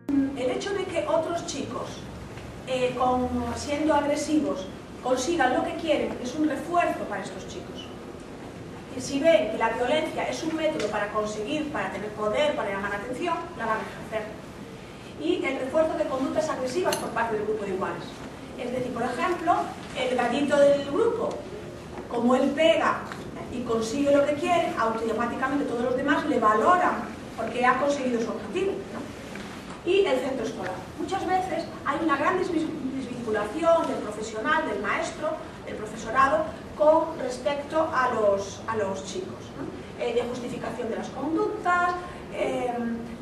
El hecho de que otros chicos, siendo agresivos, consigan lo que quieren, es un refuerzo para estos chicos. Y si ven que la violencia es un método para conseguir, para tener poder, para llamar la atención, la van a ejercer. Y el refuerzo de conductas agresivas por parte del grupo de iguales. Es decir, por ejemplo, el gallito del grupo, como él pega y consigue lo que quiere, automáticamente todos los demás le valoran porque ha conseguido su objetivo, ¿no? Y el centro escolar. Muchas veces hay una gran desvinculación del profesional, del maestro, del profesorado, con respecto a los chicos, ¿no? De justificación de las conductas,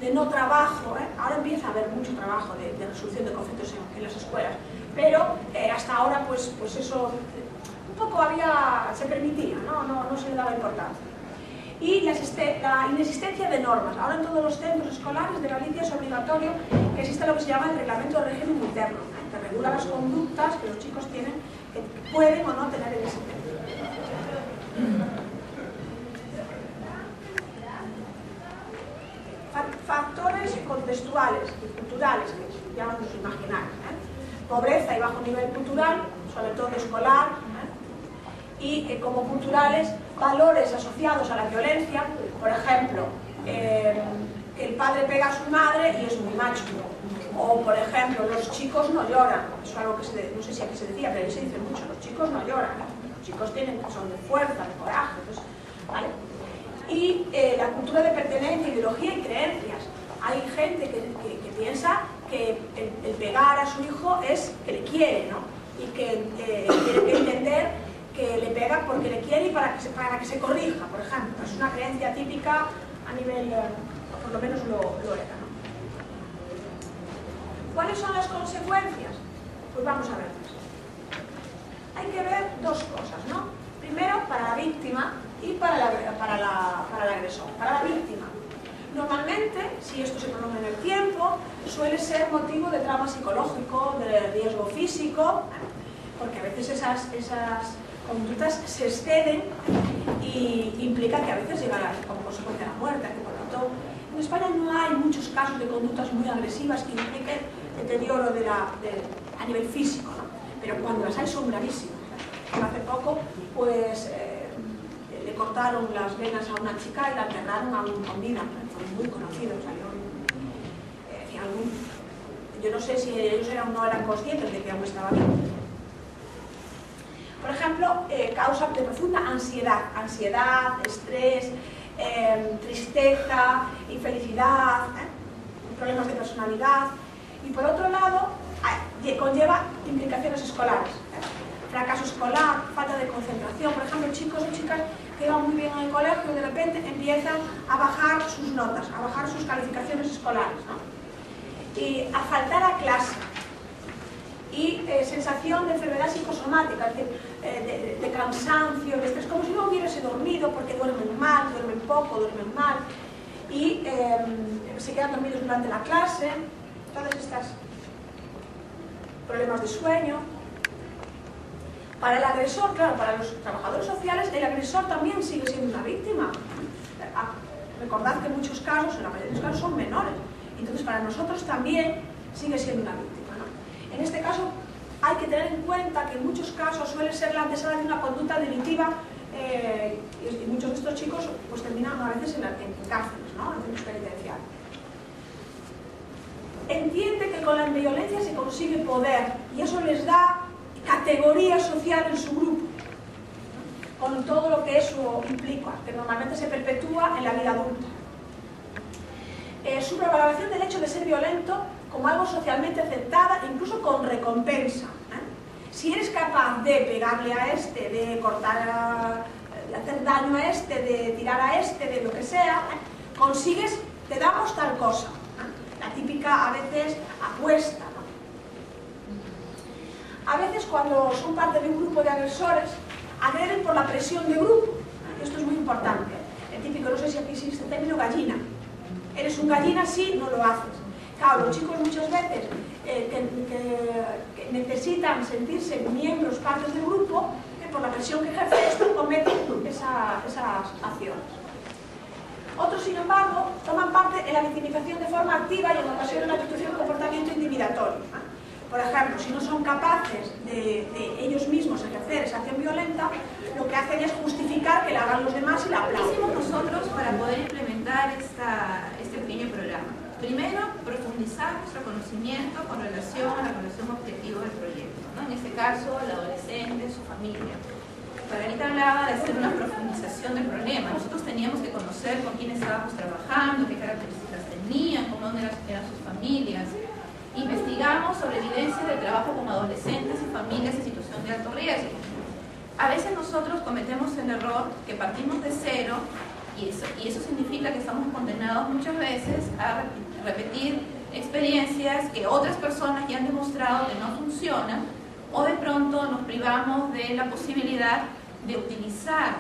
de no trabajo, ahora empieza a haber mucho trabajo de resolución de conflictos en las escuelas, pero hasta ahora pues eso un poco se permitía, no se le daba importancia. Y la inexistencia de normas. Ahora en todos los centros escolares de Galicia es obligatorio que exista lo que se llama el reglamento de régimen interno, que regula las conductas que los chicos tienen, que pueden o no tener en ese centro. Factores contextuales y culturales, que ya nos imaginamos, pobreza y bajo nivel cultural, sobre todo escolar, y como culturales, valores asociados a la violencia, por ejemplo, que el padre pega a su madre y es muy macho, o por ejemplo, los chicos no lloran, eso es algo que no sé si aquí se decía, pero ahí se dice mucho, los chicos no lloran, los chicos son de fuerza, de coraje, entonces, ¿vale? Y la cultura de pertenencia, ideología y creencias. Hay gente que piensa que el pegar a su hijo es que le quiere, ¿no? Y que tiene que entender que le pega porque le quiere y para que se corrija, por ejemplo. Es una creencia típica a nivel, por lo menos lo era, ¿no? ¿Cuáles son las consecuencias? Pues vamos a verlas. Hay que ver dos cosas, ¿no? Primero, para la víctima y para el agresor. Para la víctima, normalmente, si esto se prolonga en el tiempo, suele ser motivo de trauma psicológico, de riesgo físico, porque a veces esas conductas se exceden y implican que a veces llega como consecuencia la muerte, que por lo tanto en España no hay muchos casos de conductas muy agresivas que impliquen deterioro a nivel físico, ¿no? Pero cuando las hay son gravísimas. Hace poco pues le cortaron las venas a una chica y la enterraron con vida, fue muy conocido, yo no sé si ellos no eran conscientes de que aún estaba vivo. Por ejemplo, causa de profunda ansiedad, estrés, tristeza, infelicidad, problemas de personalidad. Y por otro lado, conlleva implicaciones escolares, fracaso escolar, falta de concentración. Por ejemplo, chicos o chicas que van muy bien en el colegio y de repente empiezan a bajar sus notas, a bajar sus calificaciones escolares, ¿no? Y a faltar a clase. Y sensación de enfermedad psicosomática, es decir, de cansancio, de estrés, como si no hubiese dormido porque duermen mal, duermen poco, duermen mal y se quedan dormidos durante la clase, todas estas problemas de sueño. Para el agresor, claro, para los trabajadores sociales, el agresor también sigue siendo una víctima. Recordad que en muchos casos, en la mayoría de los casos, son menores, entonces para nosotros también sigue siendo una víctima. En este caso hay que tener en cuenta que en muchos casos suele ser la antesala de una conducta delictiva y muchos de estos chicos pues terminan a veces en cárceles, ¿no? En centros penitenciarios. Entiende que con la violencia se consigue poder y eso les da categoría social en su grupo, ¿no? Con todo lo que eso implica, que normalmente se perpetúa en la vida adulta. Su valoración del hecho de ser violento como algo socialmente aceptada, incluso con recompensa. Si eres capaz de pegarle a este, de cortar, de hacer daño a este, de tirar a este, de lo que sea, consigues, te damos tal cosa. La típica, a veces, apuesta, ¿no? A veces cuando son parte de un grupo de agresores, agreden por la presión de grupo. Esto es muy importante. El típico, no sé si aquí existe el término gallina. Eres un gallina, sí, no lo haces. Claro, los chicos muchas veces que necesitan sentirse miembros, partes del grupo, por la presión que ejerce esto, cometen esas acciones. Otros, sin embargo, toman parte en la victimización de forma activa y en ocasiones la institución intimidatorio, ¿no? Por ejemplo, si no son capaces de ellos mismos ejercer esa acción violenta, lo que hacen es justificar que la hagan los demás y la aplauden. ¿Qué hicimos nosotros para poder implementar este pequeño programa? Primero, profundizar nuestro conocimiento con relación a la evaluación objetivo del proyecto, ¿no? En este caso, el adolescente, su familia. Margarita hablaba de hacer una profundización del problema. Nosotros teníamos que conocer con quién estábamos trabajando, qué características tenían, cómo eran sus familias. Investigamos sobre evidencia del trabajo con adolescentes y familias en situación de alto riesgo. A veces nosotros cometemos el error que partimos de cero y eso significa que estamos condenados muchas veces a repetir experiencias que otras personas ya han demostrado que no funcionan, o de pronto nos privamos de la posibilidad de utilizar,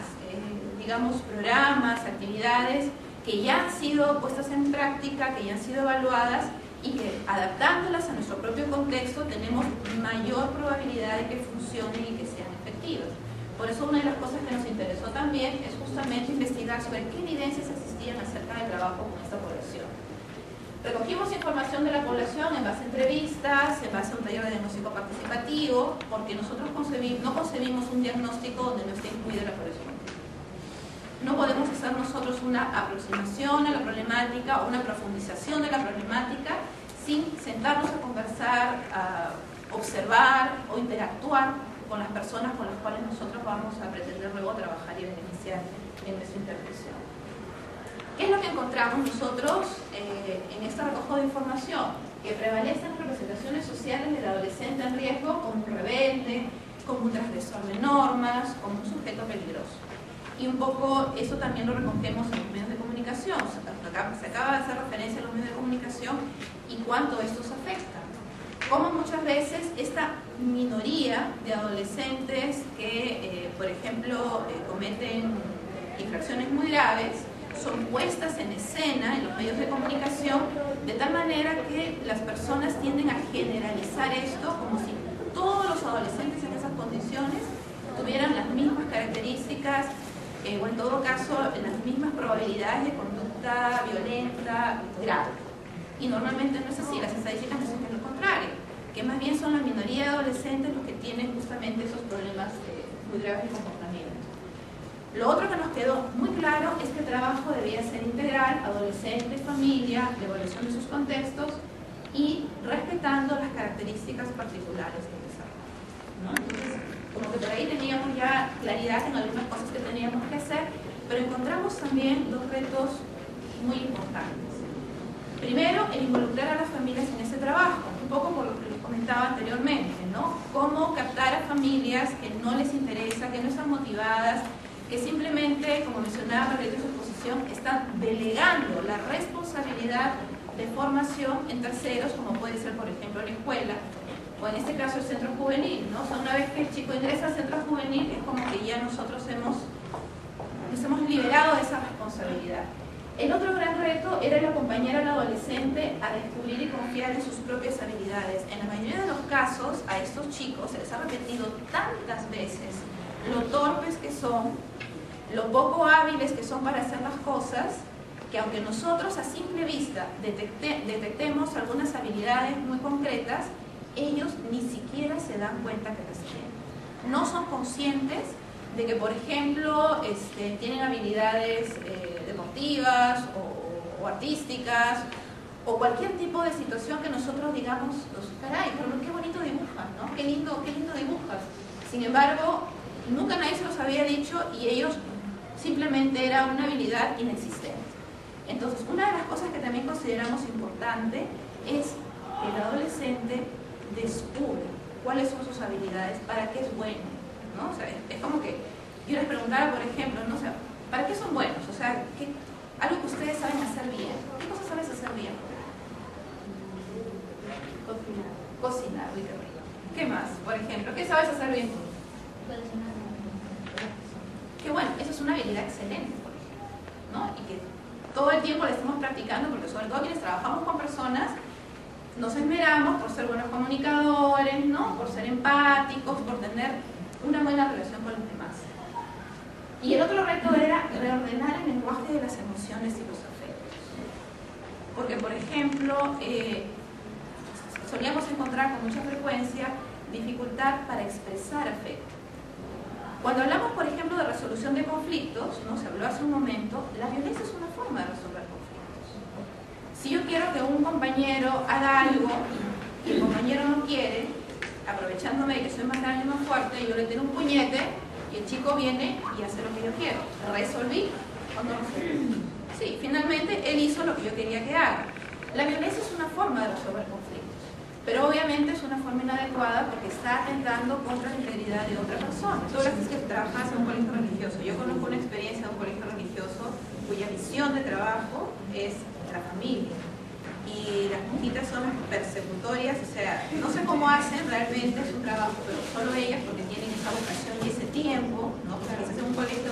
digamos, programas, actividades que ya han sido puestas en práctica, que ya han sido evaluadas y que adaptándolas a nuestro propio contexto tenemos mayor probabilidad de que funcionen y que sean efectivas. Por eso una de las cosas que nos interesó también es justamente investigar sobre qué evidencias existían acerca del trabajo con esta población. Recogimos información de la población en base a entrevistas, en base a un taller de diagnóstico participativo, porque nosotros no concebimos un diagnóstico donde no esté incluida la población. No podemos hacer nosotros una aproximación a la problemática o una profundización de la problemática sin sentarnos a conversar, a observar o interactuar con las personas con las cuales nosotros vamos a pretender luego trabajar y beneficiar en nuestra intervención. ¿Qué es lo que encontramos nosotros en este recojo de información? Que prevalecen las representaciones sociales del adolescente en riesgo como un rebelde, como un transgresor de normas, como un sujeto peligroso. Y un poco eso también lo recogemos en los medios de comunicación. Se acaba de hacer referencia a los medios de comunicación y cuánto estos afectan. Como muchas veces esta minoría de adolescentes que, por ejemplo, cometen infracciones muy graves, son puestas en escena en los medios de comunicación de tal manera que las personas tienden a generalizar esto como si todos los adolescentes en esas condiciones tuvieran las mismas características o en todo caso las mismas probabilidades de conducta violenta grave. Y normalmente no es así, las estadísticas dicen que es lo contrario, que más bien son la minoría de adolescentes los que tienen justamente esos problemas muy graves de comportamiento. Lo otro que nos quedó muy claro es que el trabajo debía ser integral, adolescente, familia, de evaluación de sus contextos y respetando las características particulares del desarrollo, ¿no? Entonces, como que por ahí teníamos ya claridad en algunas cosas que teníamos que hacer, pero encontramos también dos retos muy importantes. Primero, el involucrar a las familias en ese trabajo, un poco por lo que les comentaba anteriormente, ¿no? Cómo captar a familias que no les interesa, que no están motivadas, que simplemente, como mencionaba Margarita en su exposición, están delegando la responsabilidad de formación en terceros, como puede ser, por ejemplo, la escuela, o en este caso el centro juvenil, ¿no? O sea, una vez que el chico ingresa al centro juvenil, es como que ya nosotros nos hemos liberado de esa responsabilidad. El otro gran reto era el acompañar al adolescente a descubrir y confiar en sus propias habilidades. En la mayoría de los casos, a estos chicos se les ha repetido tantas veces lo torpes que son, lo poco hábiles que son para hacer las cosas, que aunque nosotros a simple vista detectemos algunas habilidades muy concretas, ellos ni siquiera se dan cuenta que las tienen. No son conscientes de que, por ejemplo, tienen habilidades deportivas o artísticas, o cualquier tipo de situación que nosotros digamos, caray, pero qué bonito dibujas, ¿no? Qué lindo dibujas. Sin embargo, nunca nadie se los había dicho y ellos simplemente era una habilidad inexistente. Entonces, una de las cosas que también consideramos importante es que el adolescente descubre cuáles son sus habilidades, para qué es bueno, ¿no? O sea, es como que yo les preguntara, por ejemplo, ¿no? O sea, ¿para qué son buenos? O sea, algo que ustedes saben hacer bien. ¿Qué cosas sabes hacer bien? Cocinar, muy rico. ¿Qué más? Por ejemplo, ¿qué sabes hacer bien? Que bueno, eso es una habilidad excelente, por ejemplo, ¿no? Y que todo el tiempo la estamos practicando, porque sobre todo quienes trabajamos con personas nos esmeramos por ser buenos comunicadores, ¿no? Por ser empáticos, por tener una buena relación con los demás. Y el otro reto era reordenar el lenguaje de las emociones y los afectos. Porque, por ejemplo, solíamos encontrar con mucha frecuencia dificultad para expresar afecto. Cuando hablamos, por ejemplo, de resolución de conflictos, ¿no? Se habló hace un momento, la violencia es una forma de resolver conflictos. Si yo quiero que un compañero haga algo y el compañero no quiere, aprovechándome de que soy más grande y más fuerte, yo le tiro un puñete y el chico viene y hace lo que yo quiero. ¿Resolví o no resolví? Sí, finalmente él hizo lo que yo quería que haga. La violencia es una forma de resolver conflictos, pero obviamente es una forma inadecuada porque está atentando contra la integridad de otra persona. Tú hablas que trabajas en un colegio religioso. Yo conozco una experiencia de un colegio religioso cuya visión de trabajo es la familia. Y las monjitas son persecutorias, o sea, no sé cómo hacen realmente su trabajo, pero solo ellas porque tienen esa vocación y ese tiempo, ¿no? Porque quizás en un colegio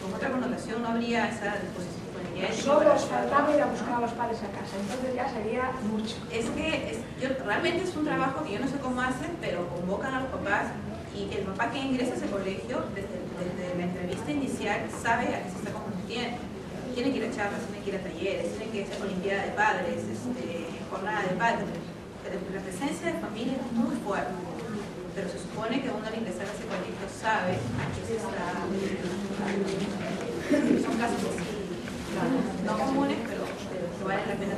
con otra connotación no habría esa disponibilidad. Solo os faltaba ir a buscar a los padres a casa, entonces ya sería mucho. Es que realmente es un trabajo que yo no sé cómo hacen, pero convocan a los papás y el papá que ingresa a ese colegio desde la entrevista inicial sabe a qué se está comprometiendo. Tienen que ir a charlas, tienen que ir a talleres, tienen que hacer olimpiada de padres, jornada de padres. La presencia de familia es muy fuerte, pero se supone que uno al ingresar a ese colegio sabe a qué se está. Son casos así, no comunes, pero que valen la pena.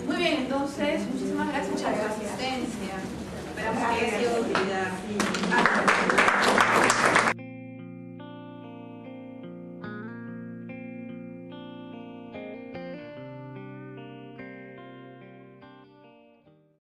Muy bien, entonces, muchísimas gracias por su asistencia. Esperamos que haya sido de utilidad.